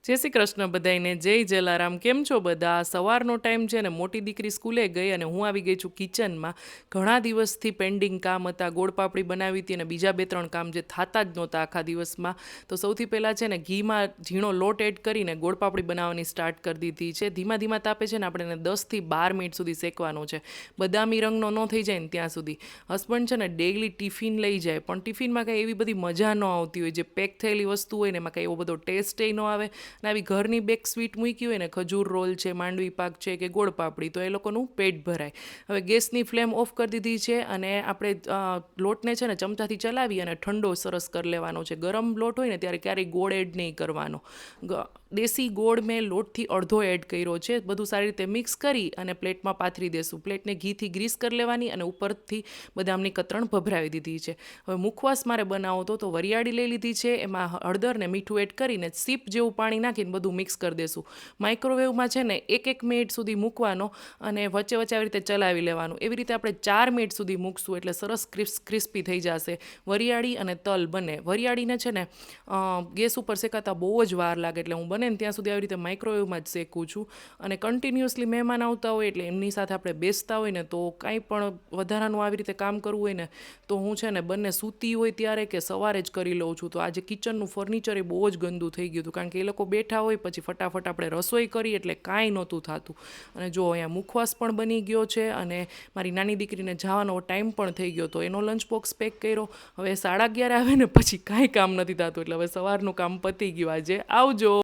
જય શ્રી કૃષ્ણ બધાઈને, જય જલારામ. કેમ છો બધા? સવારનો ટાઈમ છે ને, મોટી દીકરી સ્કૂલે ગઈ અને હું આવી ગઈ છું કિચનમાં. ઘણા દિવસથી પેન્ડિંગ કામ હતા, ગોળ પાપડી બનાવી હતી અને બીજા બે ત્રણ કામ જે થતા જ નહોતા આખા દિવસમાં. તો સૌથી પહેલાં છે ને ઘીમાં ઝીણો લોટ એડ કરીને ગોળ પાપડી બનાવવાની સ્ટાર્ટ કરી દીધી છે. ધીમા ધીમા તાપે છે ને આપણે એને 10થી 12 મિનિટ સુધી શેકવાનું છે, બદામી રંગનો ન થઈ જાય ને ત્યાં સુધી. હસબન્ડ છે ને ડેઈલી ટિફિન લઈ જાય, પણ ટિફિનમાં કંઈ એવી બધી મજા ન આવતી હોય. જે પેક થયેલી વસ્તુ હોય ને એમાં કંઈ એવો બધો ટેસ્ટય ન આવે. અને આવી ઘરની બેક સ્વીટ મૂકી હોય ને, ખજૂર રોલ છે, માંડવી પાક છે કે ગોળ પાપડી, તો એ લોકોનું પેટ ભરાય. હવે ગેસની ફ્લેમ ઓફ કરી દીધી છે અને આપણે લોટને છે ને ચમચાથી ચલાવી અને ઠંડો સરસ કરી લેવાનો છે. ગરમ લોટ હોય ને ત્યારે ક્યારેય ગોળ એડ નહીં કરવાનો. દેશી ગોળ મેં લોટથી અડધો એડ કર્યો છે. બધું સારી રીતે મિક્સ કરી અને પ્લેટમાં પાથરી દેશું. પ્લેટને ઘીથી ગ્રીસ કરી લેવાની અને ઉપરથી બદામની કતરણ ભભરાવી દીધી છે. હવે મુખવાસ મારે બનાવો તો વરિયાળી લઈ લીધી છે, એમાં હળદર ને મીઠું એડ કરીને સીપ જેવું પાણી નાખીને બધું મિક્સ કરી દેશું. માઇક્રોવેવમાં છે ને 1 મિનિટ સુધી મૂકવાનો અને વચ્ચે વચ્ચે આવી રીતે ચલાવી લેવાનું. એવી રીતે આપણે 4 મિનિટ સુધી મૂકશું એટલે સરસ ક્રિસ્પી થઈ જશે. વરિયાળી અને તલ બને. વરિયાળીને છે ને ગેસ ઉપર શેકાતા બહુ જ વાર લાગે, એટલે હું બને ને ત્યાં સુધી આવી રીતે માઇક્રોવેવમાં જ શેકું છું. અને કન્ટિન્યુઅસલી મહેમાન આવતા હોય એટલે એમની સાથે આપણે બેસતા હોય ને, તો કાંઈ પણ વધારાનું આવી રીતે કામ કરવું હોય ને, તો હું છે ને બંને સૂતી હોય ત્યારે કે સવારે જ કરી લઉં છું. તો આજે કિચનનું ફર્નિચર એ બહુ જ ગંદુ થઈ ગયું હતું, કારણ કે એ લોકો બેઠા હોય પછી ફટાફટ આપણે રસોઈ કરી એટલે કાંઈ નહોતું થતું. અને જો અહીંયા મુખવાસ પણ બની ગયો છે અને મારી નાની દીકરીને જવાનો ટાઈમ પણ થઈ ગયો, તો એનો લંચ બોક્સ પેક કર્યો. હવે 11:30 આવે ને પછી કાંઈ કામ નથી થતું, એટલે હવે સવારનું કામ પતી ગયું આજે. આવજો.